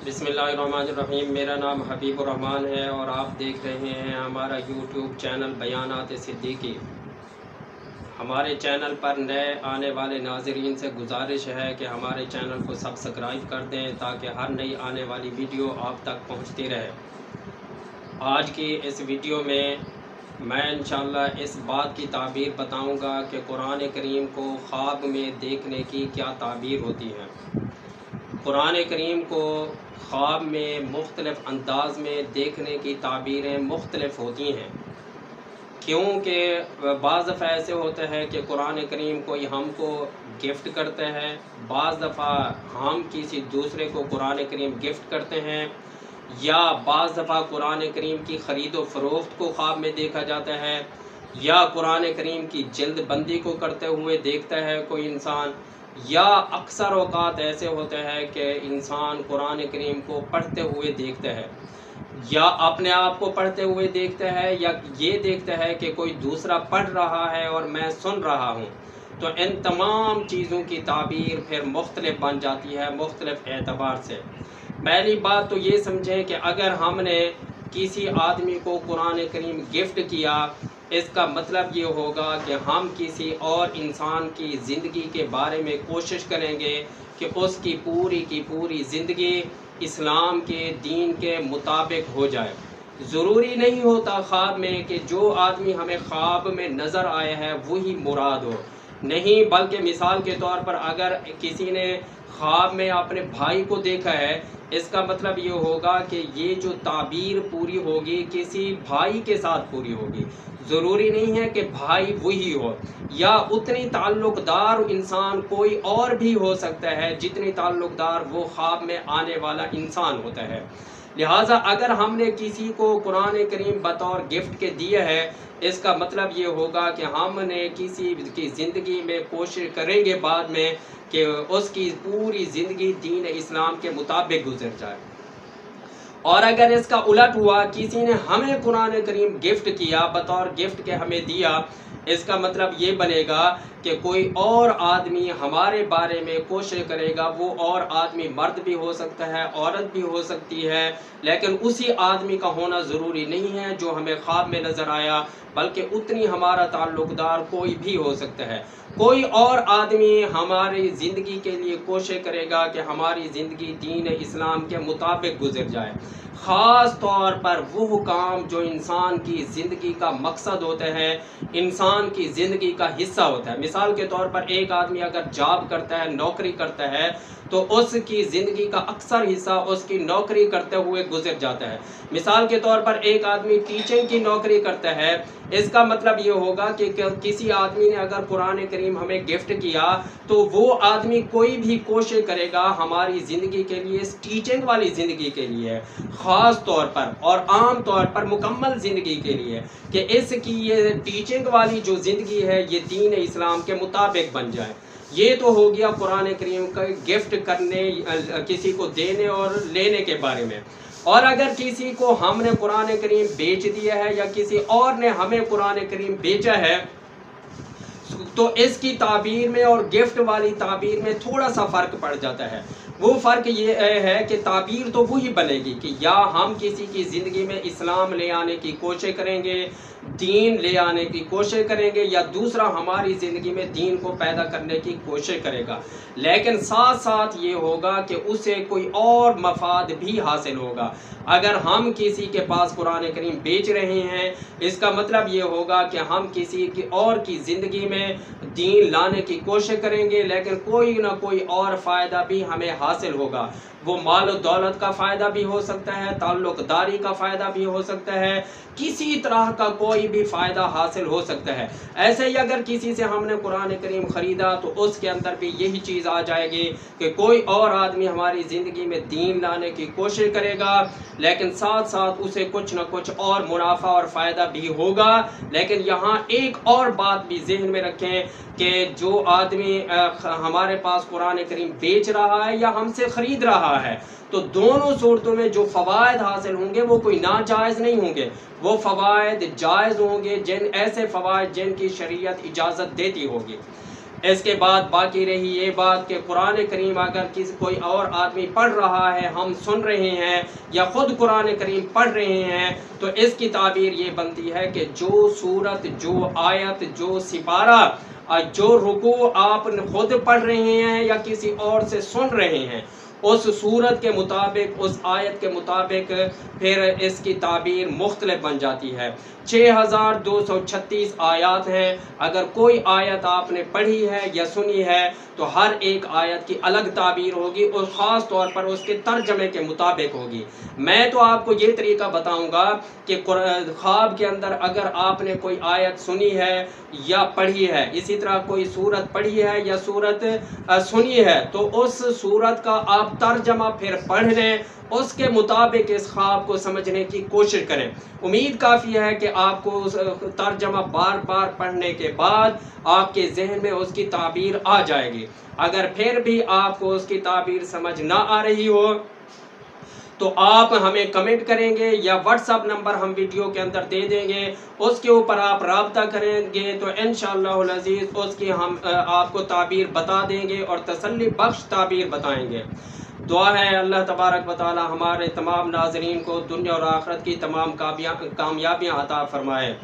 बिस्मिल्लाहिर्रहमानिर्रहीम। मेरा नाम हबीबुर रहमान है और आप देख रहे हैं हमारा यूट्यूब चैनल बयानात सिद्दीकी। हमारे चैनल पर नए आने वाले नाज़रीन से गुजारिश है कि हमारे चैनल को सब्सक्राइब कर दें ताकि हर नई आने वाली वीडियो आप तक पहुंचती रहे। आज की इस वीडियो में मैं इंशाअल्लाह इस बात की ताबीर बताऊंगा कि कुरान करीम को ख्वाब में देखने की क्या ताबीर होती है। कुरान करीम को ख्वाब में मुख्तलिफ़ अंदाज में देखने की ताबीरें मुख्तलिफ़ होती हैं, क्योंकि बाज़ दफ़ा ऐसे होते हैं कि कुरान करीम कोई हमको गिफ्ट करते हैं, बाज़ दफ़ा हम किसी दूसरे को कुरान करीम गिफ्ट करते हैं, या बाज़ दफ़ा कुरान करीम की ख़रीद व फ़रोख्त को ख्वाब में देखा जाता है, या कुरान करीम की जल्दबंदी को करते हुए देखता है कोई इंसान, या अक्सर औक़ात ऐसे होते हैं कि इंसान कुरान करीम को पढ़ते हुए देखता है, या अपने आप को पढ़ते हुए देखता है, या ये देखता है कि कोई दूसरा पढ़ रहा है और मैं सुन रहा हूँ। तो इन तमाम चीज़ों की ताबीर फिर मुख्तलिफ बन जाती है मुख्तलिफ एतबार से। पहली बात तो ये समझें कि अगर हमने किसी आदमी को कुरान करीम गिफ्ट किया, इसका मतलब ये होगा कि हम किसी और इंसान की ज़िंदगी के बारे में कोशिश करेंगे कि उसकी पूरी की पूरी ज़िंदगी इस्लाम के दीन के मुताबिक हो जाए। ज़रूरी नहीं होता ख्वाब में कि जो आदमी हमें ख्वाब में नज़र आया है वही मुराद हो, नहीं, बल्कि मिसाल के तौर पर अगर किसी ने ख्वाब में अपने भाई को देखा है, इसका मतलब ये होगा कि ये जो ताबीर पूरी होगी किसी भाई के साथ पूरी होगी। ज़रूरी नहीं है कि भाई वही हो, या उतनी ताल्लुक़दार इंसान कोई और भी हो सकता है जितनी ताल्लुक़दार वो ख्वाब में आने वाला इंसान होता है। लिहाजा अगर हमने किसी को कुरान करीम बतौर गिफ्ट के दिए है, इसका मतलब ये होगा कि हमने किसी की ज़िंदगी में कोशिश करेंगे बाद में कि उसकी पूरी ज़िंदगी दीन इस्लाम के मुताबिक गुजर जाए। और अगर इसका उलट हुआ, किसी ने हमें कुरान करीम गिफ्ट किया, बतौर गिफ्ट के हमें दिया, इसका मतलब ये बनेगा कि कोई और आदमी हमारे बारे में कोशिश करेगा। वो और आदमी मर्द भी हो सकता है, औरत भी हो सकती है, लेकिन उसी आदमी का होना ज़रूरी नहीं है जो हमें ख्वाब में नज़र आया, बल्कि उतनी हमारा ताल्लुक़दार कोई भी हो सकता है। कोई और आदमी हमारी ज़िंदगी के लिए कोशिश करेगा कि हमारी ज़िंदगी दीन इस्लाम के मुताबिक गुजर जाए। ख़ास तौर पर वो काम जो इंसान की ज़िंदगी का मकसद होता है, इंसान की ज़िंदगी का हिस्सा होता है। मिसाल के तौर पर एक आदमी अगर जॉब करता है, नौकरी करता है, तो उसकी ज़िंदगी का अक्सर हिस्सा उसकी नौकरी करते हुए गुजर जाता है। मिसाल के तौर पर एक आदमी टीचिंग की नौकरी करता है, इसका मतलब ये होगा कि किसी आदमी ने अगर कुरान करीम हमें गिफ्ट किया, तो वो आदमी कोई भी कोशिश करेगा हमारी ज़िंदगी के लिए, इस टीचिंग वाली ज़िंदगी के लिए, ख़ास तौर पर और आम तौर पर मुकम्मल ज़िंदगी के लिए, कि इसकी ये टीचिंग वाली जो ज़िंदगी है ये दीन इस्लाम के मुताबिक बन जाए। ये तो हो गया कुरान करीम का गिफ्ट करने, किसी को देने और लेने के बारे में। और अगर किसी को हमने कुरान करीम बेच दिया है या किसी और ने हमें कुरान करीम बेचा है, तो इसकी ताबीर में और गिफ्ट वाली ताबीर में थोड़ा सा फ़र्क पड़ जाता है। वो फ़र्क ये है कि ताबीर तो वही बनेगी कि या हम किसी की ज़िंदगी में इस्लाम ले आने की कोशिश करेंगे, दीन ले आने की कोशिश करेंगे, या दूसरा हमारी ज़िंदगी में दीन को पैदा करने की कोशिश करेगा, लेकिन साथ साथ ये होगा कि उसे कोई और मफाद भी हासिल होगा। अगर हम किसी के पास कुरान करीम बेच रहे हैं, इसका मतलब ये होगा कि हम किसी की और की ज़िंदगी में दीन लाने की कोशिश करेंगे, लेकिन कोई ना कोई और फ़ायदा भी हमें हासिल होगा। वो माल और दौलत का फ़ायदा भी हो सकता है, ताल्लुक़दारी का फ़ायदा भी हो सकता है, किसी तरह का कोई भी फ़ायदा हासिल हो सकता है। ऐसे ही अगर किसी से हमने कुरान करीम ख़रीदा, तो उसके अंदर भी यही चीज़ आ जाएगी कि कोई और आदमी हमारी ज़िंदगी में दीन लाने की कोशिश करेगा, लेकिन साथ साथ उसे कुछ न कुछ और मुनाफा और फ़ायदा भी होगा। लेकिन यहाँ एक और बात भी जहन में रखें कि जो आदमी हमारे पास कुरान करीम बेच रहा है या हमसे ख़रीद रहा है, तो दोनों सूरतों में जो फ़वाइद हासिल होंगे वो कोई नाजायज़ नहीं होंगे, वो फ़वाइद जायज़ होंगे, ऐसे फ़वाइद जिनकी शरीयत इजाज़त देती होगी। इसके बाद बाकी रही ये बात कि कुरान करीम अगर किसी कोई और आदमी पढ़ रहा है, हम सुन रहे हैं या ख़ुद कुरान करीम पढ़ रहे हैं, तो इसकी ताबीर ये बनती है कि जो सूरत, जो आयत, जो सिपारा, जो रुकू आप खुद पढ़ रहे हैं या किसी और से सुन रहे हैं, उस सूरत के मुताबिक, उस आयत के मुताबिक फिर इसकी ताबीर मुख्तलिफ बन जाती है। 6236 आयत हैं। अगर कोई आयत आपने पढ़ी है या सुनी है तो हर एक आयत की अलग ताबीर होगी और ख़ास तौर पर उसके तर्जमे के मुताबिक होगी। मैं तो आपको ये तरीका बताऊंगा कि ख्वाब के अंदर अगर आपने कोई आयत सुनी है या पढ़ी है, इसी तरह कोई सूरत पढ़ी है या सूरत सुनी है, तो उस सूरत का आप तर्जमा फिर पढ़ लें, उसके मुताबिक इस ख्वाब को समझने की कोशिश करें। उम्मीद काफ़ी है कि आपको उस तर्जमा बार बार पढ़ने के बाद आपके जहन में उसकी ताबीर आ जाएगी। अगर फिर भी आपको उसकी ताबीर समझ ना आ रही हो तो आप हमें कमेंट करेंगे या व्हाट्सअप नंबर हम वीडियो के अंदर दे देंगे, उसके ऊपर आप राब्ता करेंगे तो इंशाअल्लाह अज़ीज़ उसकी हम आपको ताबीर बता देंगे और तसल्ली बख्श ताबीर बताएंगे। दुआ है अल्लाह तबारक व तआला हमारे तमाम नाज़रीन को दुनिया और आखिरत की तमाम कामयाबियाँ अता फरमाए।